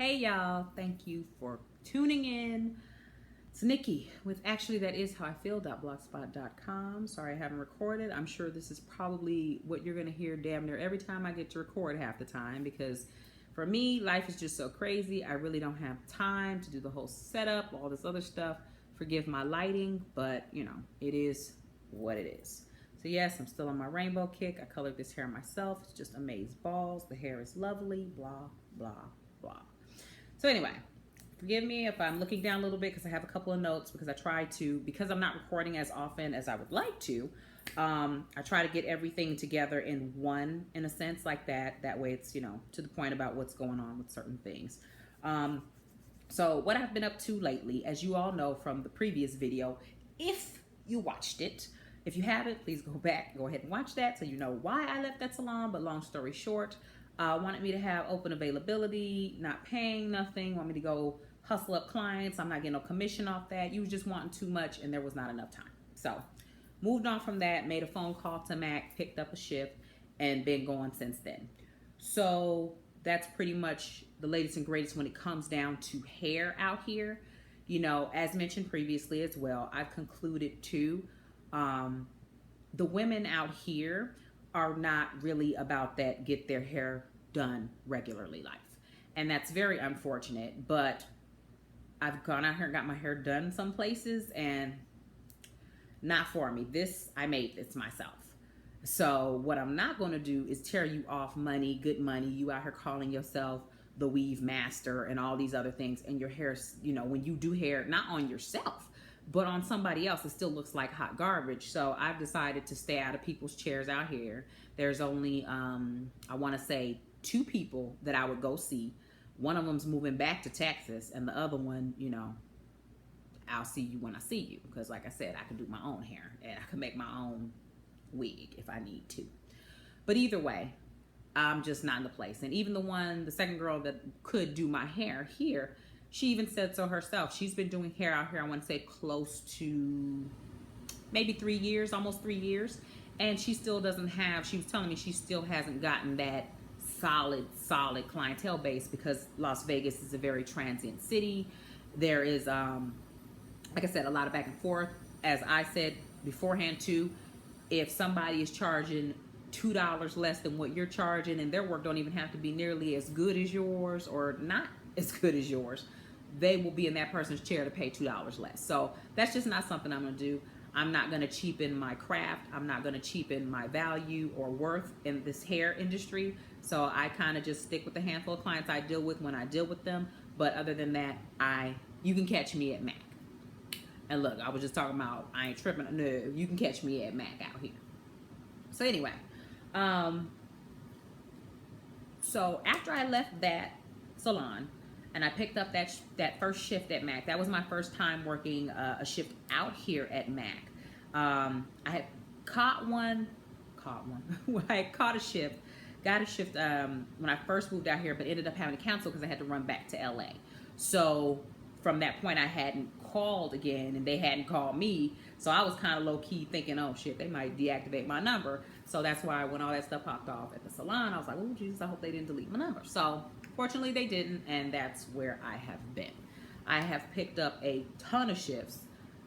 Hey y'all, thank you for tuning in. It's Nikki with Actually That Is How I Feel.blogspot.com. Sorry I haven't recorded. I'm sure this is probably what you're going to hear damn near every time I get to record half the time, because for me, life is just so crazy. I really don't have time to do the whole setup, all this other stuff. Forgive my lighting, but you know, it is what it is. So yes, I'm still on my rainbow kick. I colored this hair myself. It's just amazing balls. The hair is lovely, blah, blah, blah. So anyway, forgive me if I'm looking down a little bit because I have a couple of notes, because I try to, because I'm not recording as often as I would like to, I try to get everything together in one, in a sense, like that. That way it's, you know, to the point about what's going on with certain things. So what I've been up to lately, as you all know from the previous video, if you watched it, if you haven't, please go ahead and watch that so you know why I left that salon. But long story short, wanted me to have open availability, not paying nothing, want me to go hustle up clients. I'm not getting no commission off that. You was just wanting too much and there was not enough time. So moved on from that, made a phone call to M.A.C, picked up a shift, and been going since then. So that's pretty much the latest and greatest when it comes down to hair out here. You know, as mentioned previously as well, I've concluded too, the women out here are not really about that get their hair done regularly life. And that's very unfortunate, but I've gone out here and got my hair done some places and not for me. I made this myself. So what I'm not going to do is tear you off money, good money. You out here calling yourself the weave master and all these other things, and your hair, you know, when you do hair, not on yourself, but on somebody else, it still looks like hot garbage. So I've decided to stay out of people's chairs out here. There's only, I want to say 2 people that I would go see. One of them's moving back to Texas, and the other one, you know, I'll see you when I see you. Because like I said, I can do my own hair and I can make my own wig if I need to. But either way, I'm just not in the place. And even the second girl that could do my hair here, she even said so herself. She's been doing hair out here, I want to say close to maybe 3 years, almost 3 years. And she still doesn't have, she was telling me she still hasn't gotten that solid clientele base, because Las Vegas is a very transient city. There is, like I said, a lot of back and forth. As I said beforehand too, if somebody is charging $2 less than what you're charging, and their work don't even have to be nearly as good as yours or not as good as yours, they will be in that person's chair to pay $2 less. So that's just not something I'm going to do. I'm not going to cheapen my craft. I'm not going to cheapen my value or worth in this hair industry. So I kind of just stick with the handful of clients I deal with when I deal with them. But other than that, you can catch me at M.A.C. And look, I was just talking about, I ain't tripping. No, you can catch me at M.A.C out here. So anyway, so after I left that salon and I picked up that first shift at M.A.C, that was my first time working a shift out here at M.A.C. I had caught a shift, got a shift when I first moved out here, but ended up having to cancel because I had to run back to LA. So from that point, I hadn't called again, and they hadn't called me. So I was kind of low-key thinking, oh shit, they might deactivate my number. So that's why when all that stuff popped off at the salon, I was like, oh Jesus, I hope they didn't delete my number. So fortunately they didn't, and that's where I have been. I have picked up a ton of shifts.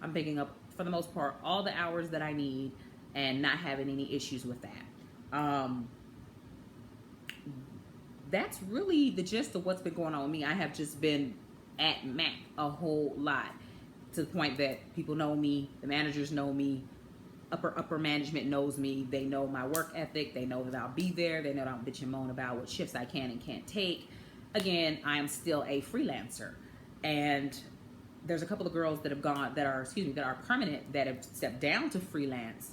I'm picking up, for the most part, all the hours that I need and not having any issues with that. That's really the gist of what's been going on with me. I have just been at M.A.C a whole lot, to the point that people know me, the managers know me, upper management knows me. They know my work ethic. They know that I'll be there. They know that I'll bitch and moan about what shifts I can and can't take. Again, I am still a freelancer, and there's a couple of girls that are permanent, that have stepped down to freelance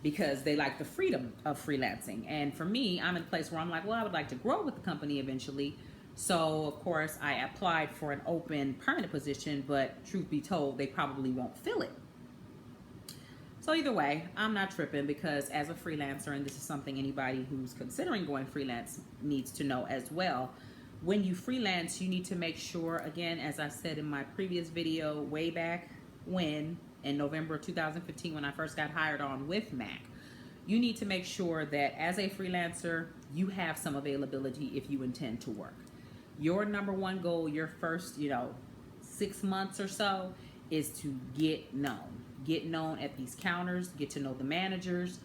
because they like the freedom of freelancing. And for me, I'm in a place where I'm like, well, I would like to grow with the company eventually. So of course I applied for an open permanent position, but truth be told, they probably won't fill it. So either way, I'm not tripping, because as a freelancer, and this is something anybody who's considering going freelance needs to know as well, when you freelance, you need to make sure, again, as I said in my previous video way back when, in November 2015, when I first got hired on with M.A.C, you need to make sure that as a freelancer, you have some availability if you intend to work. Your number one goal, your first, 6 months or so, is to get known. Get known at these counters, get to know the managers,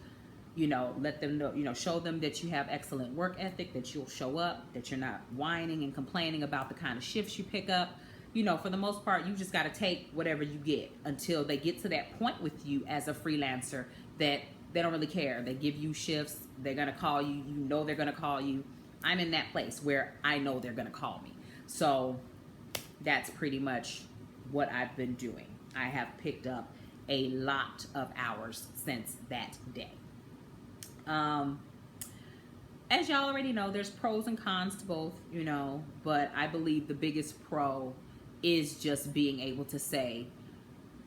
let them know, show them that you have excellent work ethic, that you'll show up, that you're not whining and complaining about the kind of shifts you pick up. For the most part, you just got to take whatever you get until they get to that point with you as a freelancer that they don't really care. They give you shifts, they're going to call you, they're going to call you. I'm in that place where I know they're going to call me. So that's pretty much what I've been doing. I have picked up a lot of hours since that day. As y'all already know, there's pros and cons to both, but I believe the biggest pro is just being able to say,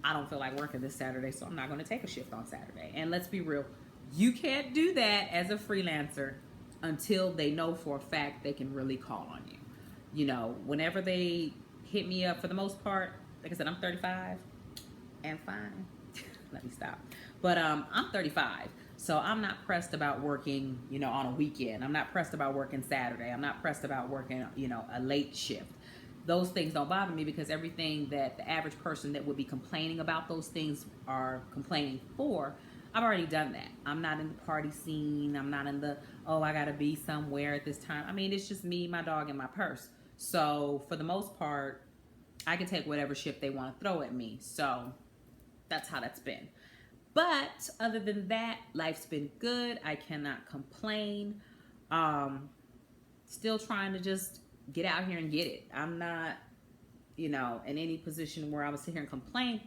I don't feel like working this Saturday, so I'm not going to take a shift on Saturday. And let's be real, you can't do that as a freelancer until they know for a fact they can really call on you. Whenever they hit me up, for the most part, like I said, I'm 35 and fine. Let me stop. But I'm 35. So I'm not pressed about working, on a weekend. I'm not pressed about working Saturday. I'm not pressed about working, a late shift. Those things don't bother me because everything that the average person that would be complaining about those things are complaining for, I've already done that. I'm not in the party scene. I'm not in the, I got to be somewhere at this time. I mean, it's just me, my dog, and my purse. So for the most part, I can take whatever shift they want to throw at me. So that's how that's been. But other than that, life's been good. I cannot complain. Still trying to just get out here and get it. I'm not, in any position where I would sit here and complain,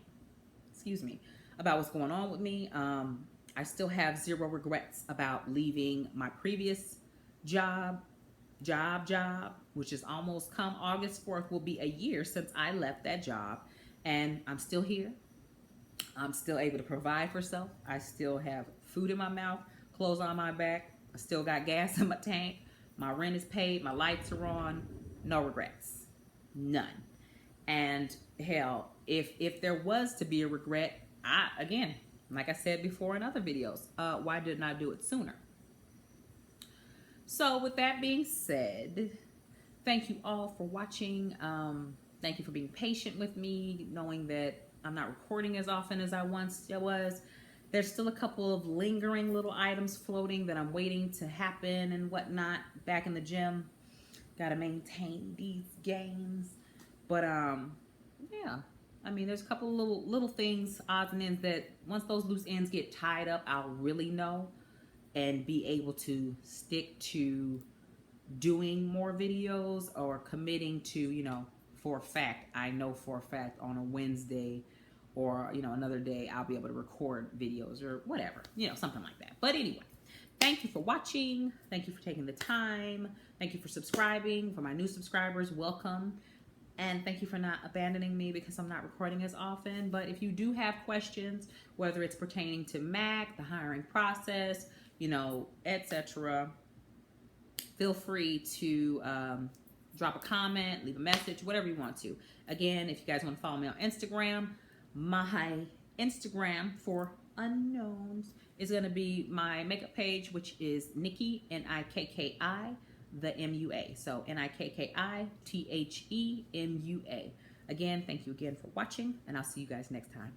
about what's going on with me. I still have zero regrets about leaving my previous job, which is almost come August 4th will be a year since I left that job. And I'm still here. I'm still able to provide for self. I still have food in my mouth, clothes on my back. I still got gas in my tank. My rent is paid. My lights are on. No regrets. None. And hell, if there was to be a regret, again, like I said before in other videos, why didn't I do it sooner? So with that being said, thank you all for watching. Thank you for being patient with me, knowing that I'm not recording as often as I once was. There's still a couple of lingering little items floating that I'm waiting to happen and whatnot back in the gym. Got to maintain these gains. But, yeah. I mean, there's a couple of little things, odds and ends, that once those loose ends get tied up, I'll really know and be able to stick to doing more videos or committing to, for a fact, I know for a fact on a Wednesday or, another day, I'll be able to record videos or whatever, something like that. But anyway, thank you for watching. Thank you for taking the time. Thank you for subscribing. For my new subscribers, welcome. And thank you for not abandoning me because I'm not recording as often. But if you do have questions, whether it's pertaining to M.A.C, the hiring process, etc., feel free to drop a comment, leave a message, whatever you want to. Again, if you guys want to follow me on Instagram, my Instagram for unknowns is going to be my makeup page, which is Nikki, Nikki, the MUA. So NIKKITHEMUA. Again, thank you again for watching, and I'll see you guys next time.